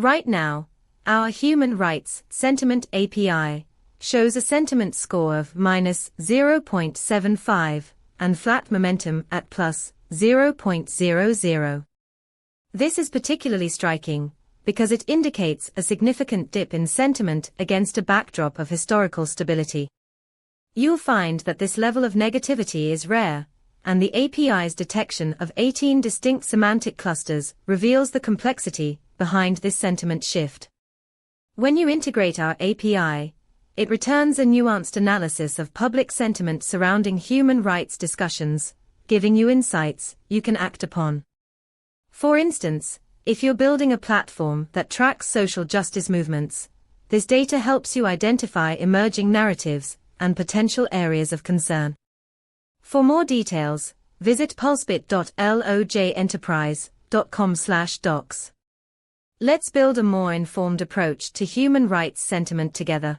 Right now, our Human Rights Sentiment API shows a sentiment score of -0.75 and flat momentum at +0.00. This is particularly striking because it indicates a significant dip in sentiment against a backdrop of historical stability. You'll find that this level of negativity is rare, and the API's detection of 18 distinct semantic clusters reveals the complexity behind this sentiment shift. When you integrate our API, it returns a nuanced analysis of public sentiment surrounding human rights discussions, giving you insights you can act upon. For instance, if you're building a platform that tracks social justice movements, this data helps you identify emerging narratives and potential areas of concern. For more details, visit pulsebit.logenterprise.com/docs. Let's build a more informed approach to human rights sentiment together.